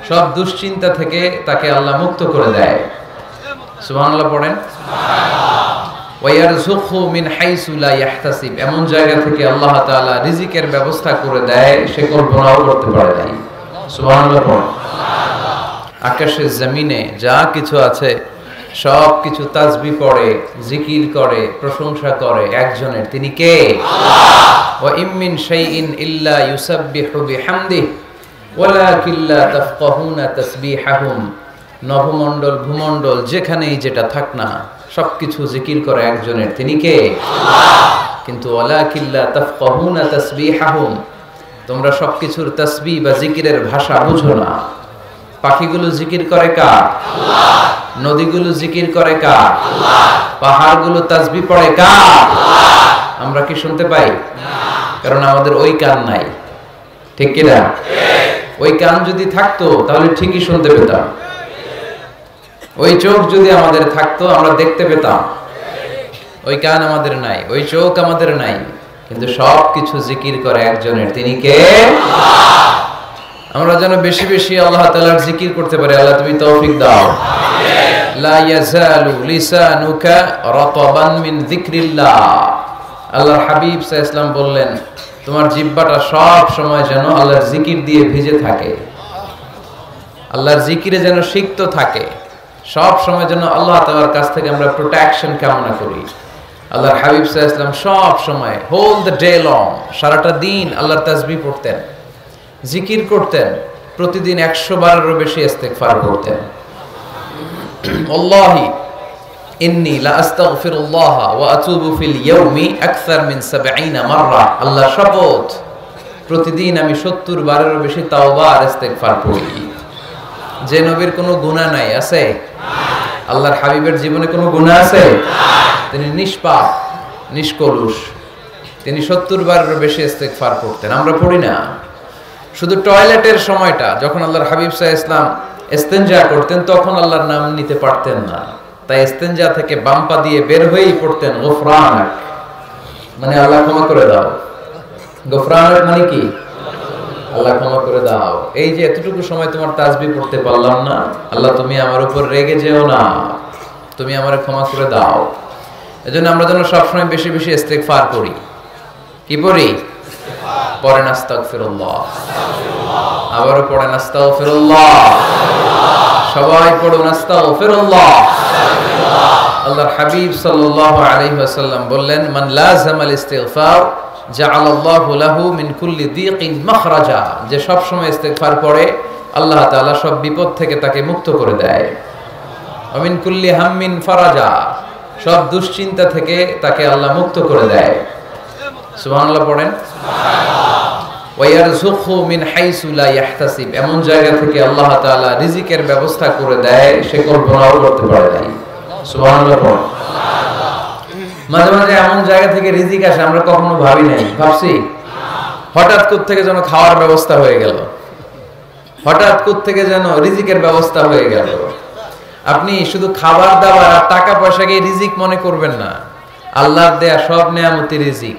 সব দুশ্চিন্তা থেকে তাকে আল্লাহ মুক্ত করে দেয়। সুবহানাল্লাহ পড়েন। ওয়ায়ারযুকহু মিন হাইসু লা ইয়াহতাসিব, এমন জায়গা থেকে আল্লাহ তাআলা রিজিকের ব্যবস্থা করে দেয় সে কল্পনাও করতে পারে না। সুবহানাল্লাহ পড়েন। আকাশে জমিনে যা কিছু আছে সব কিছু তাসবিহ পড়ে, জিকির করে, প্রশংসা করে একজনের, তিনি কে? আল্লাহ। ওয়া ইম মিন শাইইন ইল্লা ইউসাব্বিহু বিহামদিহি ওয়ালাকিন লা তাফকাহুনা তাসবিহাহুম, নভমণ্ডল ভূমণ্ডল যেখানেই যেটা থাক না সবকিছু জিকির করে একজনের, তিনি কে? আল্লাহ। কিন্তু ওয়ালাকিন লা তাফকাহুনা তাসবিহাহুম, তোমরা সবকিছুর তাসবিহ বা জিকিরের ভাষা বুঝো না। পাখিগুলো জিকির করে কার? আল্লাহ। নদীগুলো জিকির করে কার? আল্লাহ। পাহাড়গুলো তাসবিহ পড়ে কার? আল্লাহ। আমরা কি শুনতে পাই? না, কারণ আমাদের ওই কান নাই। ঠিক কি না? ঠিক। ওই কান যদি থাকতো তাহলে ঠিকই শুনতে পেতাম। ওই চোখ যদি আমাদের থাকতো আমরা দেখতে পেতাম। ওই কান আমাদের নাই, ওই চোখ আমাদের নাই, কিন্তু সব কিছু জিকির করে একজনের, তিনি কে? আল্লাহ। আমরা যেন বেশি বেশি আল্লাহ তাআলার জিকির করতে পারি। আল্লাহ তুমি তৌফিক দাও। আমিন। লা ইয়াজালু লিসানুকা রাতাবান মিন যিকরিল্লাহ, আল্লাহর হাবিব সাল্লাল্লাহু আলাইহি ওয়াসাল্লাম বললেন তোমার জিহ্বাটা সব সময় যেন আল্লাহর জিকির দিয়ে ভিজে থাকে, আল্লাহর জিকিরে যেন সিক্ত থাকে, সব সময় যেন আল্লাহ তাআলার কাছ থেকে আমরা প্রোটেকশন কামনা করি। আল্লাহর হাবিব সাল্লাল্লাহু আলাইহি ওয়াসাল্লাম সব সময় হোল দ্য ডে লং, সারাটা দিন আল্লাহর তাসবিহ পড়তেন, জিকির করতেন, প্রতিদিন 100 বারেরও বেশি ইস্তেগফার করতেন। আল্লাহি ইন্নী লা আস্তাগফিরুল্লাহ ওয়া আতুবু ফিল ইয়াউমি আকসার মিন 70 মাররা, আল্লাহ শপথ প্রতিদিন আমি 70 বারেরও বেশি তাওবা আর ইস্তেগফার করি। যে নবীর কোনো গুনাহ নাই, আছে? আল্লাহর হাবিবের জীবনে কোনো গুনাহ আছে? তিনি নিষ্পাপ, নিষ্কলুষ, তিনি 70 বারেরও বেশি ইস্তেগফার করতেন। আমরা পড়ি না। শুধু টয়লেটের সময়টা যখন আল্লাহর হাবিব সাল্লাল্লাহু আলাইহি ওয়াসাল্লাম ইস্তেনজা করতেন তখন আল্লাহর নাম নিতে পারতেন না, তাই ইস্তেনজা থেকে বাম পা দিয়ে বের হয়েই পড়তেন গফরানাক, মানে আল্লাহ ক্ষমা করে দাও। গফরানাক মানে কি? আল্লাহ ক্ষমা করে দাও। এই যে এতটুকু সময় তোমার তাসবিহ পড়তে পারলাম না, আল্লাহ তুমি আমার উপর রেগে যেও না, তুমি আমারে ক্ষমা করে দাও। এজন্য আমরা যেন সবসময় বেশি বেশি ইস্তেগফার করি। কি পড়ি? পড়েন আস্তাগফিরুল্লাহ, আবারও পড়েন আস্তাগফিরুল্লাহ, সবাই পড়ুন আস্তাগফিরুল্লাহ। আল্লাহর হাবিব সাল্লাল্লাহু আলাইহি ওয়াসাল্লাম বললেন মান লাযামাল ইস্তিগফার জাআলাল্লাহু লাহু মিন কুল্লি দীকিন মাখরাজা, যে সব সময় ইস্তেগফার পড়ে আল্লাহ তাআলা সব বিপদ থেকে তাকে মুক্ত করে দেয়। ওয়া মিন কুল্লি হাম্মিন ফারাজা, সব দুশ্চিন্তা থেকে তাকে আল্লাহ মুক্ত করে দেয়। সুবহানাল্লাহ পড়েন। ওয়ায়ারযুকহু মিন হাইসু লা ইয়াহতাসিব, এমন জায়গা থেকে আল্লাহ তাআলা রিজিকের ব্যবস্থা করে দেয় সে কল্পনাও করতে পারে না। সুবহানাল্লাহ পড়েন। মাঝে মাঝে এমন জায়গা থেকে রিজিক আসে আমরা কখনো ভাবি নাই, ভাবছি? হঠাৎ কোত্থেকে যেন খাওয়ার ব্যবস্থা হয়ে গেল, হঠাৎ কোত্থেকে যেন রিজিকের ব্যবস্থা হয়ে গেল। আপনি শুধু খাবার দাবার আর টাকা পয়সাকে রিজিক মনে করবেন না, আল্লাহর দেয়া সব নেয়ামতি রিজিক।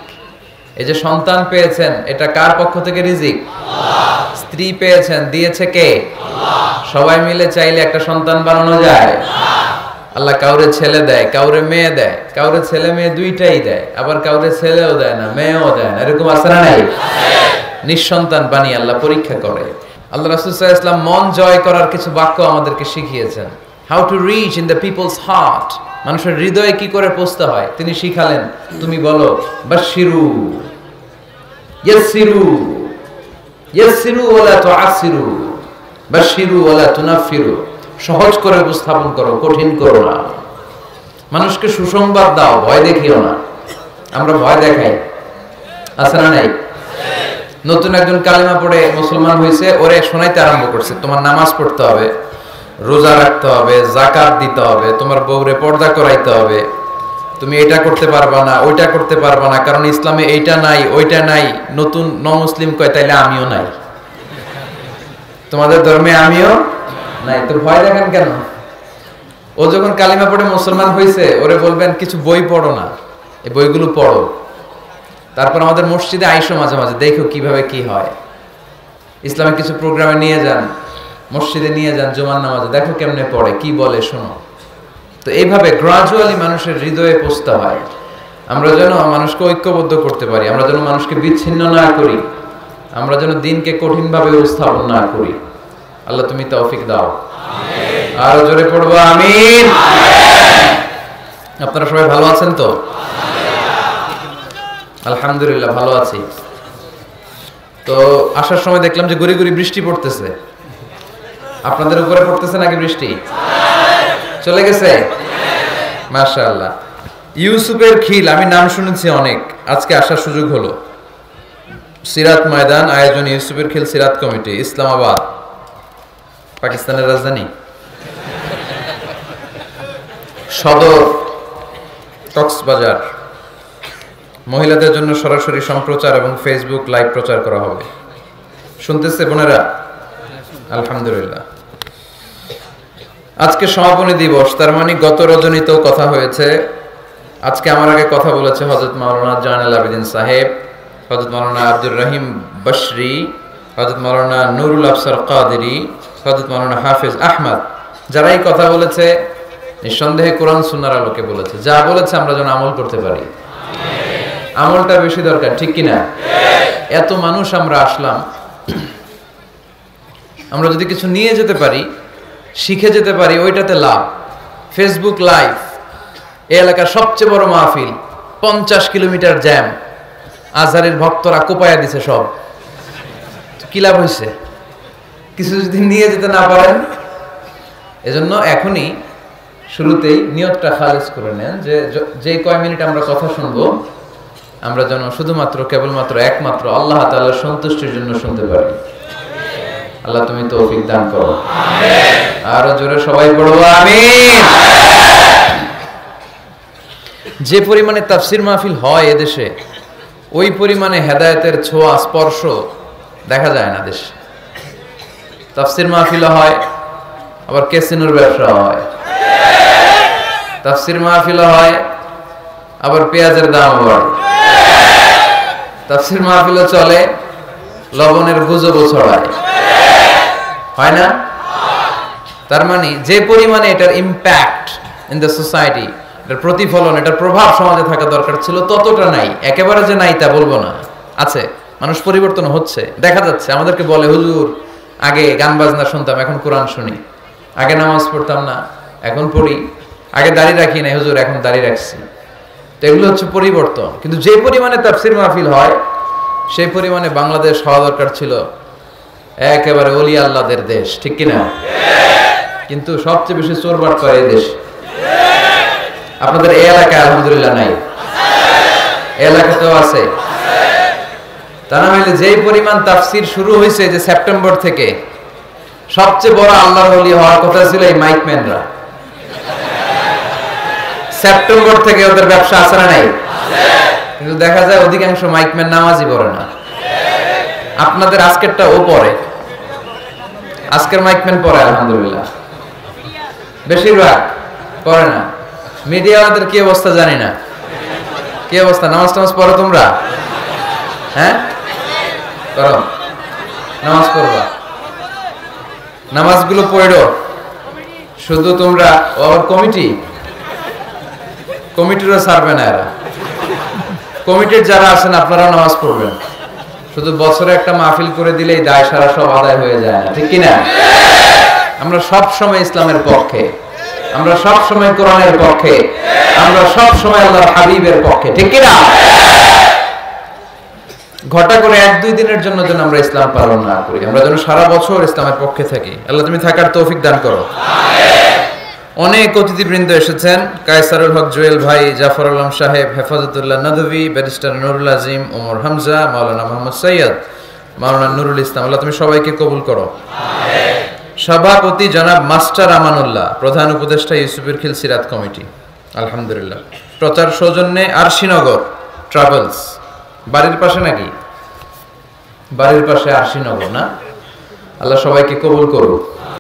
এই যে সন্তান পেয়েছেন এটা কার পক্ষ থেকে রিজিক? আল্লাহ। স্ত্রী পেয়েছেন, দিয়েছে কে? আল্লাহ। সবাই মিলে চাইলে একটা সন্তান বানানো যায়? আল্লাহ কাউরে ছেলে দেয়, কাউরে মেয়ে দেয়, কাউরে ছেলে মেয়ে দুইটাই দেয়, আবার কাউরে ছেলেও দেয় না, মেয়েও দেয় না, এরকম আছে না নাই? নিঃসন্তান বানিয়ে আল্লাহ পরীক্ষা করে। আল্লাহ রাসূল সাল্লাল্লাহু আলাইহি ওয়াসাল্লাম মন জয় করার কিছু বাক্য আমাদেরকে শিখিয়েছেন, how to reach in the people's heart, মানুষের হৃদয়ে কি করে পৌঁছতে হয় তিনি শিখালেন। তুমি বলো বাশশিরু ইয়াসসিরু, ইয়াসসিরু ওয়ালা তুআসসিরু, বাশশিরু ওয়ালা তুনাফফিরু, সহজ করে উপস্থাপন করো, কঠিন করো না। মানুষকে সুসংবাদ দাও, ভয় দেখিও না। আমরা ভয় দেখাই, আছে না নাই? নতুন একজন কালেমা পড়ে মুসলমান হয়েছে, ওরে শোনাইতে আরম্ভ করছে তোমার নামাজ পড়তে হবে, রোজা রাখতে হবে, যাকাত দিতে হবে, তোমার বউরে পর্দা করাইতে হবে, তুমি এটা করতে পারবা না, ওইটা করতে পারবা না, কারণ ইসলামে এইটা নাই ওইটা নাই। নতুন মুসলিম কয় তাইলে আমিও নাই, তোমাদের ধর্মে আমিও নাই, তো ভয় দেখেন কেন? ও যখন কালিমা পড়ে মুসলমান হয়েছে ওরে বলবেন কিছু বই পড়ো না, এই বইগুলো পড়ো, তারপর আমাদের মসজিদে আইসো মাঝে মাঝে, দেখো কিভাবে কি হয়, ইসলামের কিছু প্রোগ্রামে নিয়ে যান, মসজিদে নিয়ে যান জুমার নামাজে, দেখো কেমনে পড়ে, কি বলে শোনো। তো এইভাবে গ্রাজুয়ালি মানুষের হৃদয়ে পৌঁছতে হয়। আমরা যেন মানুষকে ঐক্যবদ্ধ করতে পারি, আমরা যেন মানুষকে বিচ্ছিন্ন না করি, আমরা যেন দিনকে কঠিনভাবে উপস্থাপন না করি। আল্লাহ তুমি তৌফিক দাও। আর জোরে পড়বো আমিন। আপনারা সবাই ভালো আছেন তো? আলহামদুলিল্লাহ ভালো আছি। তো আসার সময় দেখলাম যে গুড়ি গুড়ি বৃষ্টি পড়তেছে। আপনাদের উপরে পড়তেছে নাকি বৃষ্টি? চলে গেছে? মাশাআল্লাহ। ইউসুফের খিল, আমি নাম শুনেছি অনেক, আজকে আসার সুযোগ হলো। সিরাত ময়দান আয়োজন ইউসুফের খিল সিরাত কমিটি, ইসলামাবাদ, পাকিস্তানের রাজধানী। সদর কক্সবাজার। মহিলাদের জন্য সরাসরি সম্প্রচার এবং ফেসবুক লাইভ প্রচার করা হবে। শুনতেছে বোনেরা? আলহামদুলিল্লাহ। আজকে সমাপনী দিবস, তার মানে গত রজনীতেও কথা হয়েছে। আজকে আমার আগে কথা বলেছে হযরত মাওলানা জায়নুল আবেদিন সাহেব, হযরত মাওলানা আব্দুর রহিম বশরি, হযরত মাওলানা নুরুল আফসার কাদেরী, হযরত মাওলানা হাফেজ আহমদ। যারা এই কথা বলেছে নিঃসন্দেহে কোরআন সুন্নাহর আলোকে বলেছে। যা বলেছে আমরা যেন আমল করতে পারি। আমলটা বেশি দরকার, ঠিক কিনা? এত মানুষ আমরা আসলাম, আমরা যদি কিছু নিয়ে যেতে পারি, শিখে যেতে পারি, ওইটাতে লাভ। ফেসবুক লাইভ, এই এলাকার সবচেয়ে বড় মাহফিল, 50 কিলোমিটার জ্যাম, আজহারের ভক্তরা কোপায়া দিছে সব। কি লাভ হয়েছে? কিছু যদি নিয়ে যেতে না পারেন, এজন্য এখনই শুরুতেই নিয়তটা খালেস করে নেন যে যে কয় মিনিট আমরা কথা শুনবো, আমরা যেন শুধুমাত্র কেবলমাত্র একমাত্র আল্লাহ তাআলার সন্তুষ্টির জন্য শুনতে পারি। আল্লাহ তুমি তৌফিক দান করো। আর জোরে সবাই পড়বো আমিন। যে পরিমাণে তাফসীর মাহফিল হয় এদেশে, ওই পরিমাণে হেদায়েতের ছোঁয়া স্পর্শ দেখা যায় না দেশে। তাফসীর মাহফিল হয়, আবার ক্যাসিনোর ব্যবসা হয়। তাফসীর মাহফিল হয়, আবার পেঁয়াজের দাম বাড়ে। তাফসীর মাহফিল চলে, লবণের গুজবও ছড়ায়, হয় না? তার মানে যে পরিমাণে এটার ইম্প্যাক্ট ইন দ্য সোসাইটি, এটার প্রতিফলন, এটার প্রভাব সমাজে থাকা দরকার ছিল, ততটা নাই। একেবারে যে নাই তা বলবো না, আছে। মানুষ পরিবর্তন হচ্ছে, দেখা যাচ্ছে। আমাদেরকে বলে, হুজুর আগে গান বাজনা শুনতাম, এখন কোরআন শুনি। আগে নামাজ পড়তাম না, এখন পড়ি। আগে দাড়ি রাখি না, হুজুর এখন দাড়ি রাখছি। তো এগুলো হচ্ছে পরিবর্তন। কিন্তু যে পরিমাণে তাফসীর মাহফিল হয়, সেই পরিমাণে বাংলাদেশ হওয়া দরকার ছিল একেবারে ওলি আল্লাহদের দেশ, ঠিক কিনা? কিন্তু সবচেয়ে বেশি চোরবাট করে এই দেশ। আপনাদের এই এলাকায় আলহামদুলিল্লাহ নাই? এই এলাকাতেও আছে। তা না হইলে যেই পরিমাণ তাফসীর শুরু হয়েছে যে সেপ্টেম্বর থেকে, সবচেয়ে বড় আল্লাহর ওলি হওয়ার কথা ছিল এই মাইকম্যানরা। সেপ্টেম্বর থেকে ওদের ব্যবসা আছে না নাই? কিন্তু দেখা যায় অধিকাংশ মাইকম্যান নামাজই পড়ে না। আপনাদের আজকেরটা ও পড়ে, আজকের মাইকম্যান পড়ে আলহামদুলিল্লাহ, বেশিরভাগ পড়ে না। মিডিয়াওয়ালাদের কি অবস্থা জানি না, কি অবস্থা? নামাজ টামাজ পড়ো তোমরা? হ্যাঁ করো, নামাজ পড়বা, নামাজগুলো পড়ো। শুধু তোমরা আবার কমিটিরও ছাড়বে না এরা। কমিটির যারা আছেন আপনারা নামাজ পড়বেন। শুধু বছরে একটা মাহফিল করে দিলেই দায় সারা সব আদায় হয়ে যায় না, ঠিক কিনা? আমরা সব সময় ইসলামের পক্ষে, আমরা সব সময় কোরআনের পক্ষে, আমরা সব সময় আল্লাহর হাবিবের পক্ষে, ঠিক কিনা? ঘটা করে 1-2 দিনের জন্য যেন আমরা ইসলাম পালন না করি, আমরা যেন সারা বছর ইসলামের পক্ষে থাকি। আল্লাহ তুমি থাকার তৌফিক দান করো। অনেক অতিথিবৃন্দ এসেছেন। কায়সারুল হক জুয়েল ভাই, জাফর আলম সাহেব, হেফাজতুল্লাহ নদভী, ব্যারিস্টার নুরুল আজিম, ওমর হামজা, মাওলানা মোহাম্মদ সৈয়দ, মাওলানা নুরুল ইসলাম। আল্লাহ তুমি সবাইকে কবুল করো। সভাপতি জনাব মাস্টার আমানুল্লাহ, প্রধান উপদেষ্টা ইউসুফের খিল সিরাত কমিটি, আলহামদুলিল্লাহ। প্রচার সৌজন্যে আরশিনগর ট্রাভেলস। বাড়ির পাশে নাকি? বাড়ির পাশে আরশিনগর না? আল্লাহ সবাইকে কবুল করুক।